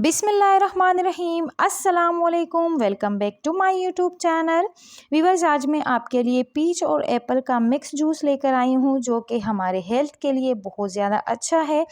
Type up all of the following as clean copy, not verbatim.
बिस्मिल्लाहिर्रहमानिर्रहीम अस्सलाम वालेकुम। Welcome back to my YouTube channel. Viewers, आज मैं आपके लिए पीच और एप्पल का मिक्स जूस लेकर आई हूँ जो कि हमारे हेल्थ के लिए बहुत ज़्यादा अच्छा है।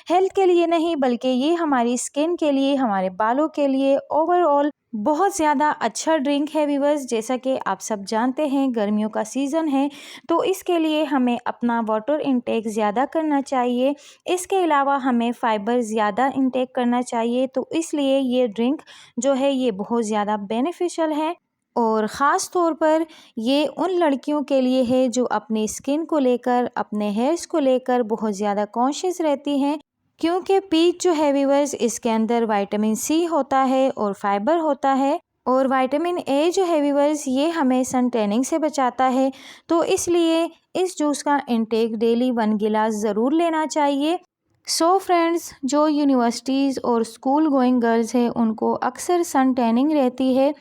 हेल्थ के लिए नहीं बल्कि ये हमारी स्किन के लिए, हमारे बालों के लिए ओवरऑल बहुत ज़्यादा अच्छा ड्रिंक है। व्यूअर्स, जैसा कि आप सब जानते हैं गर्मियों का सीज़न है तो इसके लिए हमें अपना वाटर इंटेक ज़्यादा करना चाहिए। इसके अलावा हमें फ़ाइबर ज़्यादा इंटेक करना चाहिए, तो इसलिए ये ड्रिंक जो है ये बहुत ज़्यादा बेनिफिशियल है। और ख़ास तौर पर ये उन लड़कियों के लिए है जो अपनी स्किन को लेकर, अपने हेयर्स को लेकर बहुत ज़्यादा कॉन्शियस रहती हैं, क्योंकि पीच जो है व्यूअर्स इसके अंदर विटामिन सी होता है और फाइबर होता है। और विटामिन ए जो है व्यूअर्स ये हमें सन टैनिंग से बचाता है। तो इसलिए इस जूस का इंटेक डेली 1 गिलास ज़रूर लेना चाहिए। सो फ्रेंड्स, जो यूनिवर्सिटीज़ और स्कूल गोइंग गर्ल्स हैं उनको अक्सर सन टैनिंग रहती है।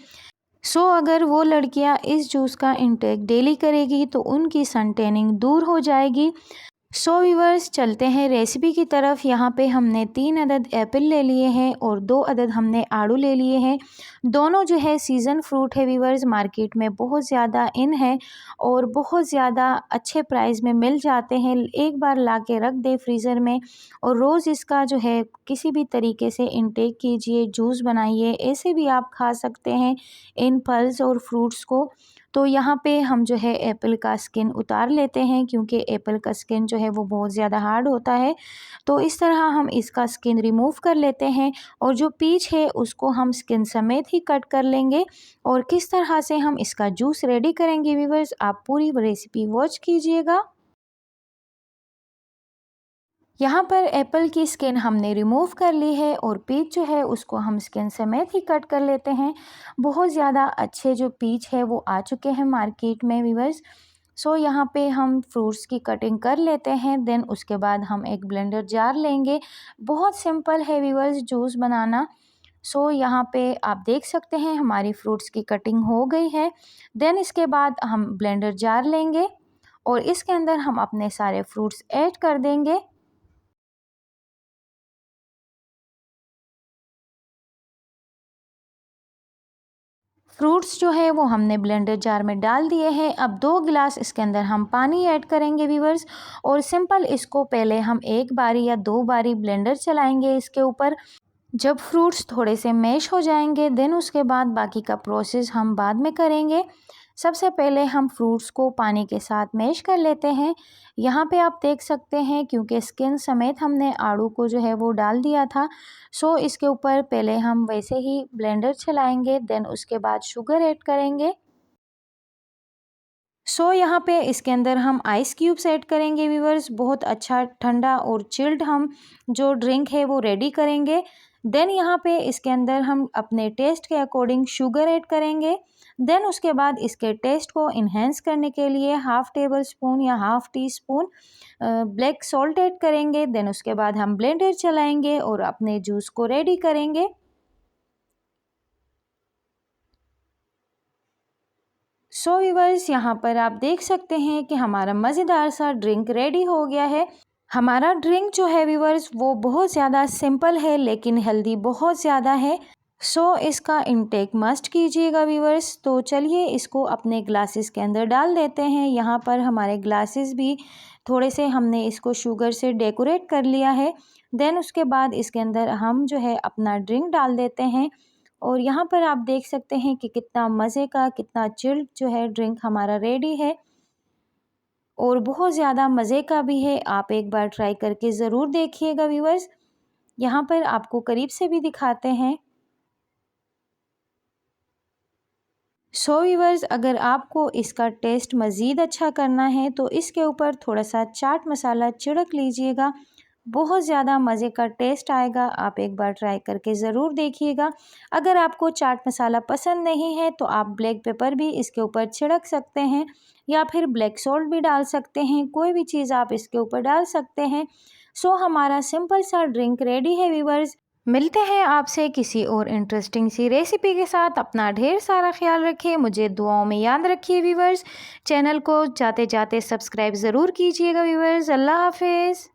सो अगर वो लड़कियां इस जूस का इंटेक डेली करेगी तो उनकी सन टैनिंग दूर हो जाएगी। सो व्यूअर्स, चलते हैं रेसिपी की तरफ। यहाँ पे हमने 3 अदद एप्पल ले लिए हैं और 2 अदद हमने आड़ू ले लिए हैं। दोनों जो है सीज़न फ्रूट है व्यूअर्स, मार्केट में बहुत ज़्यादा इन है और बहुत ज़्यादा अच्छे प्राइस में मिल जाते हैं। एक बार ला के रख दे फ्रीज़र में और रोज़ इसका जो है किसी भी तरीके से इंटेक कीजिए, जूस बनाइए। ऐसे भी आप खा सकते हैं इन फल्स और फ्रूट्स को। तो यहाँ पे हम जो है एप्पल का स्किन उतार लेते हैं, क्योंकि एप्पल का स्किन जो है वो बहुत ज़्यादा हार्ड होता है। तो इस तरह हम इसका स्किन रिमूव कर लेते हैं और जो पीच है उसको हम स्किन समेत ही कट कर लेंगे। और किस तरह से हम इसका जूस रेडी करेंगे व्यूअर्स, आप पूरी रेसिपी वॉच कीजिएगा। यहाँ पर एप्पल की स्किन हमने रिमूव कर ली है और पीच जो है उसको हम स्किन समेत ही कट कर लेते हैं। बहुत ज़्यादा अच्छे जो पीच है वो आ चुके हैं मार्केट में व्यूअर्स। सो यहाँ पे हम फ्रूट्स की कटिंग कर लेते हैं। देन उसके बाद हम एक ब्लेंडर जार लेंगे। बहुत सिंपल है व्यूअर्स जूस बनाना। सो यहाँ पे आप देख सकते हैं हमारी फ्रूट्स की कटिंग हो गई है। देन इसके बाद हम ब्लेंडर जार लेंगे और इसके अंदर हम अपने सारे फ्रूट्स ऐड कर देंगे। फ्रूट्स जो है वो हमने ब्लेंडर जार में डाल दिए हैं। अब 2 गिलास इसके अंदर हम पानी ऐड करेंगे व्यूअर्स और सिंपल इसको पहले हम 1 बारी या 2 बारी ब्लेंडर चलाएंगे इसके ऊपर। जब फ्रूट्स थोड़े से मैश हो जाएंगे देन उसके बाद बाकी का प्रोसेस हम बाद में करेंगे। सबसे पहले हम फ्रूट्स को पानी के साथ मैश कर लेते हैं। यहाँ पे आप देख सकते हैं क्योंकि स्किन समेत हमने आड़ू को जो है वो डाल दिया था। सो इसके ऊपर पहले हम वैसे ही ब्लेंडर चलाएंगे, देन उसके बाद शुगर ऐड करेंगे। सो यहाँ पे इसके अंदर हम आइस क्यूब्स ऐड करेंगे व्यूअर्स। बहुत अच्छा ठंडा और चिल्ड हम जो ड्रिंक है वो रेडी करेंगे। देन यहाँ पे इसके अंदर हम अपने टेस्ट के अकॉर्डिंग शुगर ऐड करेंगे। देन उसके बाद इसके टेस्ट को इन्हेंस करने के लिए हाफ़ टेबल स्पून या half tea spoon black salt add करेंगे। देन उसके बाद हम ब्लेंडर चलाएंगे और अपने जूस को रेडी करेंगे। सो व्यूअर्स, यहाँ पर आप देख सकते हैं कि हमारा मज़ेदार सा ड्रिंक रेडी हो गया है। हमारा ड्रिंक जो है व्यूअर्स वो बहुत ज़्यादा सिंपल है लेकिन हेल्दी बहुत ज़्यादा है। सो इसका इंटेक मस्ट कीजिएगा व्यूअर्स। तो चलिए इसको अपने ग्लासेस के अंदर डाल देते हैं। यहाँ पर हमारे ग्लासेस भी थोड़े से हमने इसको शुगर से डेकोरेट कर लिया है। देन उसके बाद इसके अंदर हम जो है अपना ड्रिंक डाल देते हैं। और यहाँ पर आप देख सकते हैं कि कितना मज़े का, कितना चिल्ड जो है ड्रिंक हमारा रेडी है और बहुत ज़्यादा मज़े का भी है। आप एक बार ट्राई करके ज़रूर देखिएगा व्यूअर्स। यहाँ पर आपको करीब से भी दिखाते हैं। सो व्यूअर्स, अगर आपको इसका टेस्ट मज़ीद अच्छा करना है तो इसके ऊपर थोड़ा सा चाट मसाला छिड़क लीजिएगा। बहुत ज़्यादा मज़े का टेस्ट आएगा। आप एक बार ट्राई करके ज़रूर देखिएगा। अगर आपको चाट मसाला पसंद नहीं है तो आप ब्लैक पेपर भी इसके ऊपर छिड़क सकते हैं या फिर ब्लैक सॉल्ट भी डाल सकते हैं। कोई भी चीज़ आप इसके ऊपर डाल सकते हैं। सो हमारा सिंपल सा ड्रिंक रेडी है व्यूअर्स। मिलते हैं आपसे किसी और इंटरेस्टिंग सी रेसिपी के साथ। अपना ढेर सारा ख्याल रखिए, मुझे दुआओं में याद रखिए व्यूअर्स। चैनल को जाते जाते सब्सक्राइब ज़रूर कीजिएगा व्यूअर्स। अल्लाह हाफिज़।